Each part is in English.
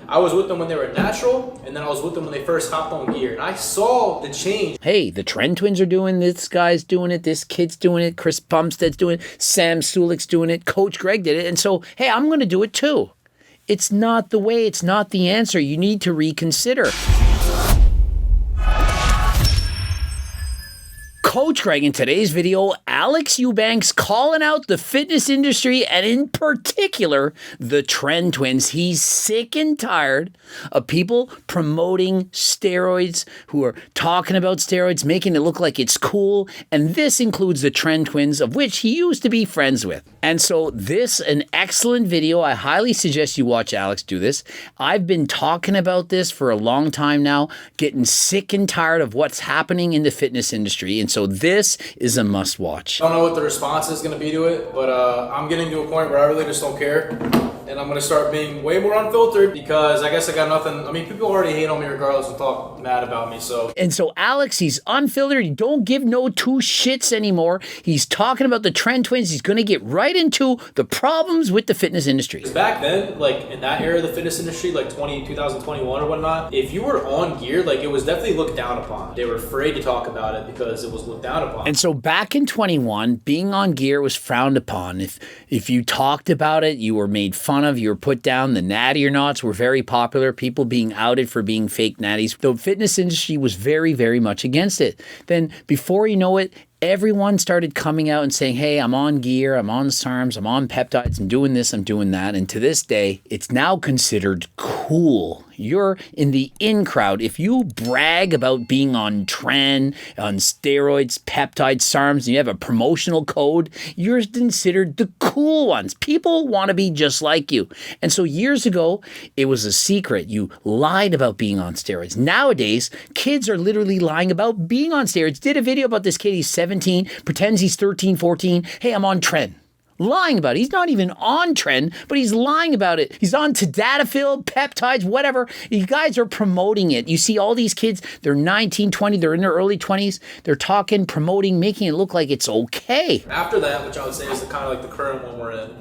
I was with them when they were natural, and then I was with them when they first hopped on gear. And I saw the change. Hey, the Tren twins are doing it, this guy's doing it, this kid's doing it, Chris Bumstead's doing it, Sam Sulik's doing it, Coach Greg did it, and so, hey, I'm going to do it too. It's not the way, it's not the answer. You need to reconsider. Coach Greg, in today's video, Alex Eubank's calling out the fitness industry and in particular, the Tren twins. He's sick and tired of people promoting steroids, who are talking about steroids, making it look like it's cool. And this includes the Tren twins, of which he used to be friends with. And so this, an excellent video. I highly suggest you watch Alex do this. I've been talking about this for a long time now, getting sick and tired of what's happening in the fitness industry. And so this is a must watch. I don't know what the response is going to be to it, but I'm getting to a point where I really just don't care. And I'm going to start being way more unfiltered because I guess I got nothing. I mean, people already hate on me regardless and talk mad about me, so. And so Alex, he's unfiltered. He don't give no two shits anymore. He's talking about the Tren twins. He's going to get right into the problems with the fitness industry. Back then, like in that era of the fitness industry, like 2021 or whatnot, if you were on gear, like it was definitely looked down upon. They were afraid to talk about it because it was looked down upon. And so back in 21, being on gear was frowned upon. If you talked about it, you were made fun of, you were put down. The natty or nots were very popular. People being outed for being fake natties. The fitness industry was very, very much against it. Then before you know it, everyone started coming out and saying, hey, I'm on gear, I'm on SARMs, I'm on peptides, I'm doing this, I'm doing that. And to this day, it's now considered cool. You're in the in crowd. If you brag about being on Tren, on steroids, peptides, SARMs, and you have a promotional code, you're considered the cool ones. People want to be just like you. And so years ago, it was a secret. You lied about being on steroids. Nowadays, kids are literally lying about being on steroids. Did a video about this kid, he's 17, pretends he's 13, 14. Hey, I'm on Tren. Lying about it. He's not even on Tren, but he's lying about it. He's on tadalafil, peptides, whatever. You guys are promoting it. You see all these kids, they're 19, 20, they're in their early 20s. They're talking, promoting, making it look like it's okay. After that, which I would say is the kind of like the current one we're in,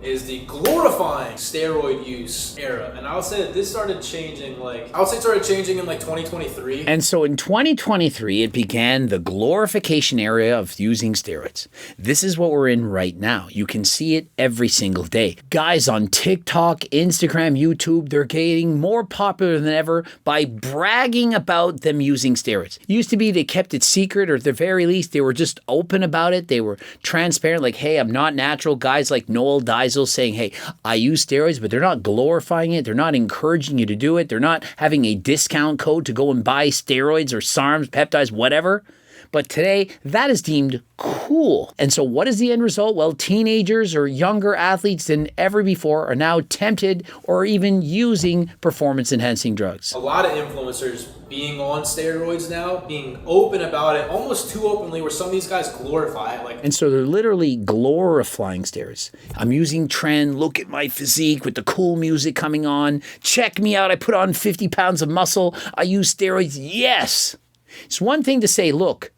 is the glorifying steroid use era. And I would say that this started changing, like, I would say it started changing in like 2023. And so in 2023, it began the glorification era of using steroids. This is what we're in right now. You can see it every single day. Guys on TikTok, Instagram, YouTube, they're getting more popular than ever by bragging about them using steroids. It used to be they kept it secret, or at the very least, they were just open about it. They were transparent, like, hey, I'm not natural. Guys like Noel Dies saying, hey, I use steroids, but they're not glorifying it. They're not encouraging you to do it. They're not having a discount code to go and buy steroids or SARMs, peptides, whatever. But today, that is deemed cool. And so what is the end result? Well, teenagers or younger athletes than ever before are now tempted or even using performance-enhancing drugs. A lot of influencers being on steroids now, being open about it, almost too openly, where some of these guys glorify it. And so they're literally glorifying steroids. I'm using Tren, look at my physique with the cool music coming on. Check me out, I put on 50 pounds of muscle. I use steroids, yes. It's one thing to say, look,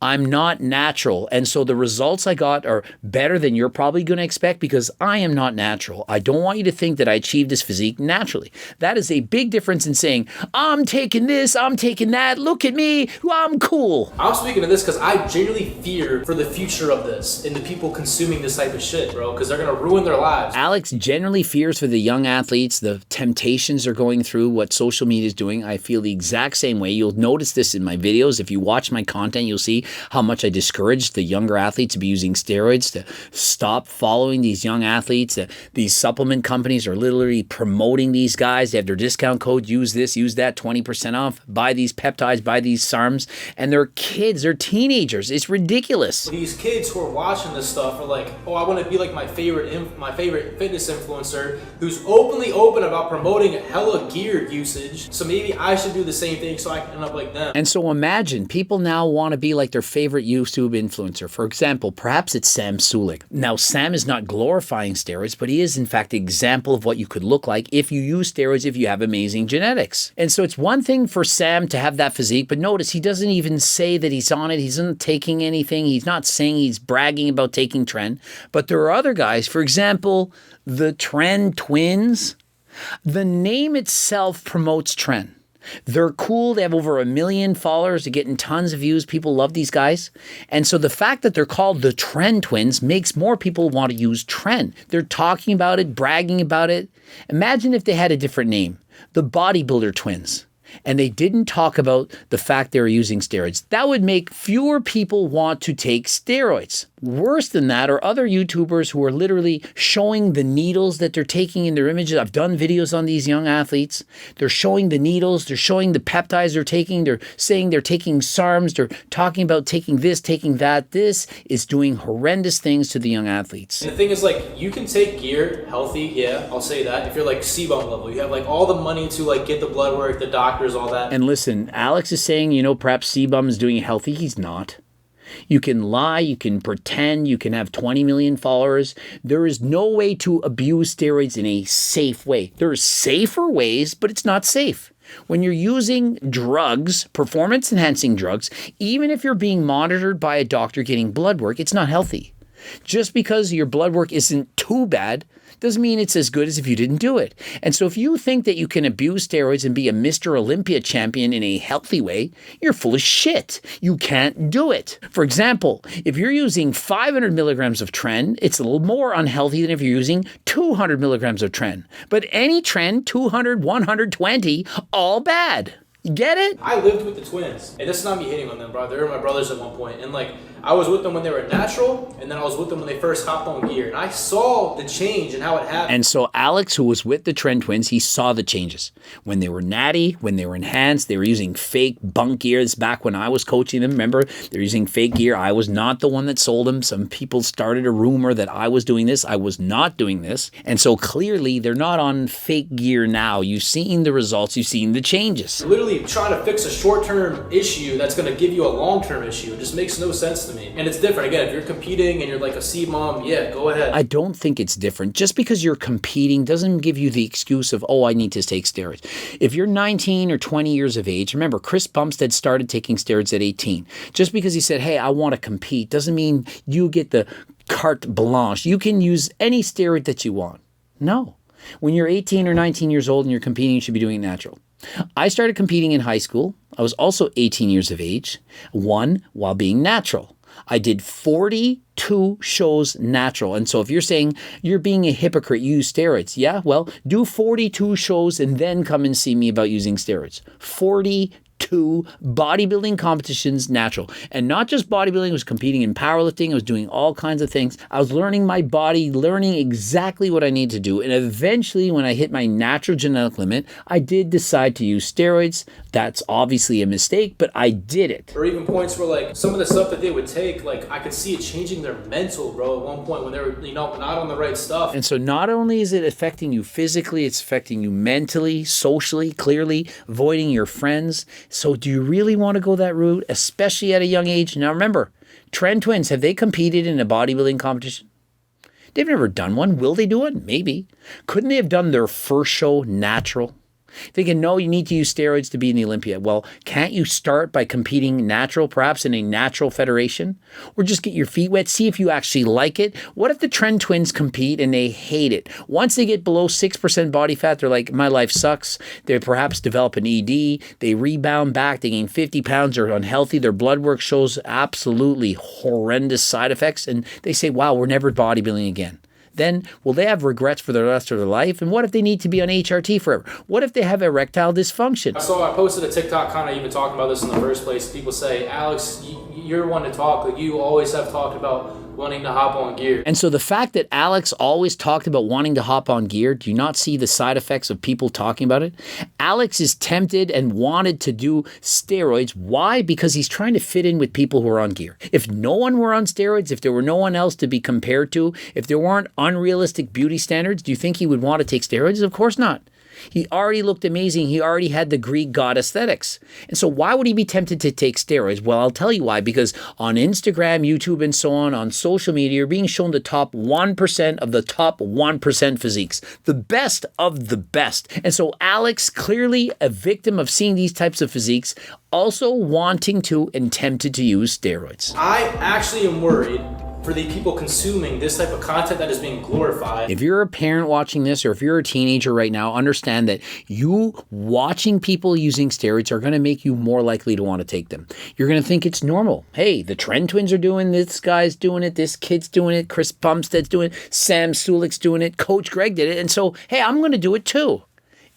I'm not natural, and so the results I got are better than you're probably going to expect because I am not natural. I don't want you to think that I achieved this physique naturally. That is a big difference in saying, I'm taking this, I'm taking that, look at me, I'm cool. I'm speaking of this because I genuinely fear for the future of this and the people consuming this type of shit, bro, because they're going to ruin their lives. Alex generally fears for the young athletes, the temptations are going through, what social media is doing. I feel the exact same way. You'll notice this in my videos. If you watch my content, you'll see how much I discourage the younger athletes to be using steroids, to stop following these young athletes. These supplement companies are literally promoting these guys. They have their discount code, use this, use that, 20% off, buy these peptides, buy these SARMs, and they're kids, they're teenagers. It's ridiculous. These kids who are watching this stuff are like, oh, I want to be like my favorite fitness influencer who's openly open about promoting hella gear usage, so maybe I should do the same thing so I can end up like them. And so imagine, people now want to be like their favorite YouTube influencer. For example, perhaps it's Sam Sulik. Now, Sam is not glorifying steroids, but he is in fact an example of what you could look like if you use steroids, if you have amazing genetics. And so it's one thing for Sam to have that physique, but notice he doesn't even say that he's on it. He's not taking anything. He's not saying he's bragging about taking Tren. But there are other guys, for example, the Tren twins. The name itself promotes Tren. They're cool. They have over 1 million followers. They're getting tons of views. People love these guys. And so the fact that they're called the Tren Twins makes more people want to use Tren. They're talking about it, bragging about it. Imagine if they had a different name, the Bodybuilder Twins, and they didn't talk about the fact they were using steroids. That would make fewer people want to take steroids. Worse than that are other YouTubers who are literally showing the needles that they're taking in their images. I've done videos on these young athletes. They're showing the needles. They're showing the peptides they're taking. They're saying they're taking SARMs. They're talking about taking this, taking that. This is doing horrendous things to the young athletes. And the thing is, like, you can take gear healthy, yeah, I'll say that. If you're like CBUM level, you have like all the money to like get the blood work, the doctors, all that. And listen, Alex is saying, perhaps CBUM is doing healthy. He's not. You can lie, you can pretend, you can have 20 million followers. There is no way to abuse steroids in a safe way. There are safer ways, but it's not safe. When you're using drugs, performance-enhancing drugs, even if you're being monitored by a doctor getting blood work, it's not healthy. Just because your blood work isn't too bad doesn't mean it's as good as if you didn't do it. And so if you think that you can abuse steroids and be a Mr. Olympia champion in a healthy way, you're full of shit. You can't do it. For example, if you're using 500 milligrams of Tren, it's a little more unhealthy than if you're using 200 milligrams of Tren. But any Tren, 200, 120, all bad. You get it? I lived with the twins, and this is not me hitting on them, bro. They were my brothers at one point, and like I was with them when they were natural, and then I was with them when they first hopped on gear, and I saw the change and how it happened. And so Alex, who was with the Tren Twins, he saw the changes. When they were natty, when they were enhanced, they were using fake bunk gear. This is back when I was coaching them. Remember, they're using fake gear. I was not the one that sold them. Some people started a rumor that I was doing this. I was not doing this. And so clearly, they're not on fake gear now. You've seen the results. You've seen the changes. Literally trying to fix a short-term issue that's going to give you a long-term issue. It just makes no sense to me. And it's different. Again, if you're competing and you're like a C-mom, yeah, go ahead. I don't think it's different. Just because you're competing doesn't give you the excuse of, I need to take steroids. If you're 19 or 20 years of age, remember, Chris Bumstead started taking steroids at 18. Just because he said, hey, I want to compete, doesn't mean you get the carte blanche. You can use any steroid that you want. No. When you're 18 or 19 years old and you're competing, you should be doing it natural. I started competing in high school. I was also 18 years of age, one while being natural. I did 42 shows natural. And so if you're saying you're being a hypocrite, you use steroids. Yeah, well, do 42 shows and then come and see me about using steroids. 42 bodybuilding competitions natural. And not just bodybuilding, I was competing in powerlifting. I was doing all kinds of things. I was learning my body, learning exactly what I need to do. And eventually, when I hit my natural genetic limit, I did decide to use steroids. That's obviously a mistake, but I did it. Or even points where like some of the stuff that they would take, like I could see it changing their mental, bro, at one point when they were, not on the right stuff. And so not only is it affecting you physically, it's affecting you mentally, socially, clearly, avoiding your friends. So do you really want to go that route, especially at a young age? Now remember, Tren Twins, have they competed in a bodybuilding competition? They've never done one. Will they do it? Maybe. Couldn't they have done their first show natural? Thinking, no, you need to use steroids to be in the Olympia. Well, can't you start by competing natural, perhaps in a natural federation? Or just get your feet wet, see if you actually like it. What if the Tren Twins compete and they hate it? Once they get below 6% body fat, they're like, my life sucks. They perhaps develop an ED. They rebound back. They gain 50 pounds. They're unhealthy. Their blood work shows absolutely horrendous side effects. And they say, wow, we're never bodybuilding again. Then will they have regrets for the rest of their life? And what if they need to be on HRT forever? What if they have erectile dysfunction? I posted a TikTok kind of even talking about this in the first place. People say, Alex, you're one to talk. Like you always have talked about wanting to hop on gear. And so the fact that Alex always talked about wanting to hop on gear, do you not see the side effects of people talking about it? Alex is tempted and wanted to do steroids. Why? Because he's trying to fit in with people who are on gear. If no one were on steroids, if there were no one else to be compared to, if there weren't unrealistic beauty standards, do you think he would want to take steroids? Of course not. He already looked amazing. He already had the Greek god aesthetics. And so why would he be tempted to take steroids? Well, I'll tell you why. Because on Instagram, YouTube, and so on social media, you're being shown the top 1% of the top 1% physiques. The best of the best. And so Alex, clearly a victim of seeing these types of physiques, also wanting to and tempted to use steroids. I actually am worried for the people consuming this type of content that is being glorified. If you're a parent watching this, or if you're a teenager right now, understand that you watching people using steroids are going to make you more likely to want to take them. You're going to think it's normal. Hey, the Tren twins are doing it, this guy's doing it, this kid's doing it, Chris Bumstead's doing it, Sam Sulik's doing it, Coach Greg did it, and so, hey, I'm going to do it too.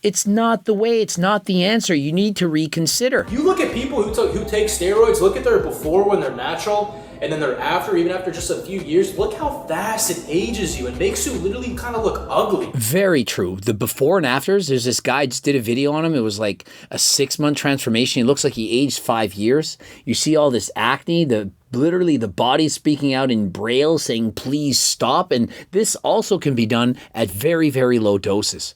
It's not the way, it's not the answer. You need to reconsider. You look at people who take steroids, look at their before when they're natural, and then their after, even after just a few years. Look how fast it ages you and makes you literally kind of look ugly. Very true. The before and afters, there's this guy, just did a video on him. It was like a 6-month transformation. He looks like he aged 5 years. You see all this acne, literally the body speaking out in braille saying, please stop. And this also can be done at very, very low doses.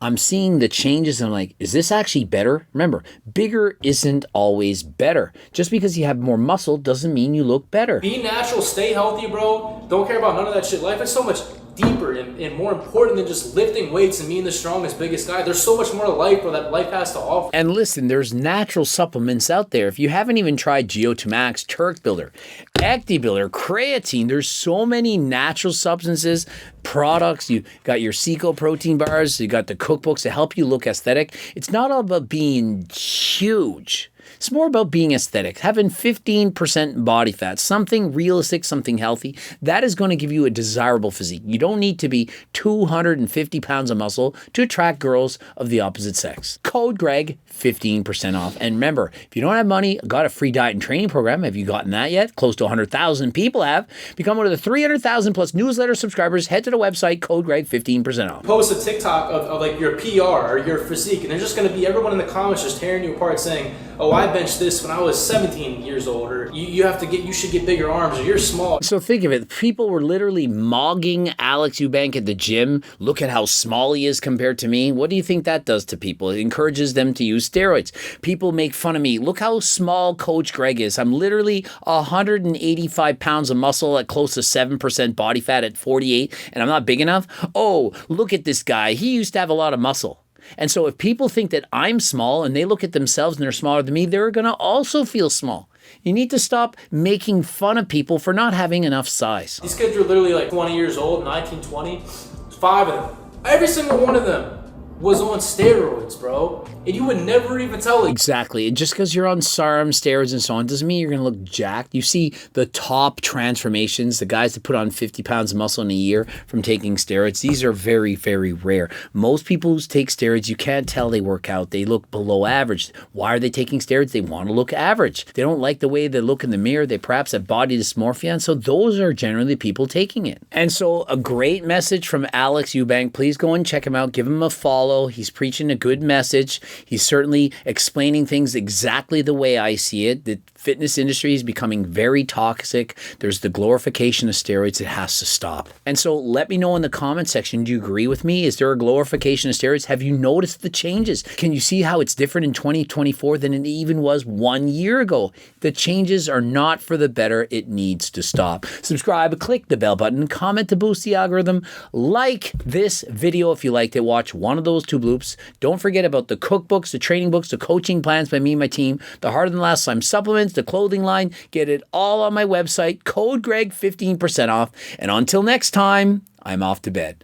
I'm seeing the changes and I'm like, is this actually better? Remember, bigger isn't always better. Just because you have more muscle doesn't mean you look better. Be natural, stay healthy, bro. Don't care about none of that shit. Life is so much deeper and more important than just lifting weights and being the strongest, biggest guy. There's so much more to life, bro, that life has to offer. And listen, there's natural supplements out there. If you haven't even tried GO2 Max, Turk Builder, Acti Builder, creatine, there's so many natural substances, products. You got your Seco protein bars, you got the cookbooks to help you look aesthetic. It's not all about being huge. It's more about being aesthetic, having 15% body fat, something realistic, something healthy. That is going to give you a desirable physique. You don't need to be 250 pounds of muscle to attract girls of the opposite sex. Code Greg, 15% off. And remember, if you don't have money, got a free diet and training program. Have you gotten that yet? Close to 100,000 people have. Become one of the 300,000 plus newsletter subscribers. Head to the website, Code Greg, 15% off. Post a TikTok of like your PR or your physique, and there's just going to be everyone in the comments just tearing you apart saying, oh, I benched this when I was 17 years old, or you should get bigger arms, or you're small. So think of it. People were literally mogging Alex Eubank at the gym. Look at how small he is compared to me. What do you think that does to people? It encourages them to use steroids. People make fun of me. Look how small Coach Greg is. I'm literally 185 pounds of muscle at close to 7% body fat at 48, and I'm not big enough. Oh, look at this guy. He used to have a lot of muscle. And so if people think that I'm small and they look at themselves and they're smaller than me, they're going to also feel small. You need to stop making fun of people for not having enough size. These kids are literally like 20 years old, 19, 20. 5 of them. Every single one of them was on steroids, bro. And you would never even tell it. Exactly. And just because you're on SARM, steroids, and so on, doesn't mean you're going to look jacked. You see the top transformations, the guys that put on 50 pounds of muscle in a year from taking steroids. These are very, very rare. Most people who take steroids, you can't tell they work out. They look below average. Why are they taking steroids? They want to look average. They don't like the way they look in the mirror. They perhaps have body dysmorphia. And so those are generally people taking it. And so a great message from Alex Eubank. Please go and check him out. Give him a follow. He's preaching a good message. He's certainly explaining things exactly the way I see it. The fitness industry is becoming very toxic. There's the glorification of steroids. It has to stop. And so let me know in the comment section, do you agree with me? Is there a glorification of steroids? Have you noticed the changes? Can you see how it's different in 2024 than it even was 1 year ago? The changes are not for the better. It needs to stop. Subscribe, click the bell button, comment to boost the algorithm, like this video if you liked it, watch one of those 2 bloops. Don't forget about the cookbooks, the training books, the coaching plans by me and my team, the Harder Than Last Slime supplements, the clothing line. Get it all on my website. Code Greg, 15% off. And until next time, I'm off to bed.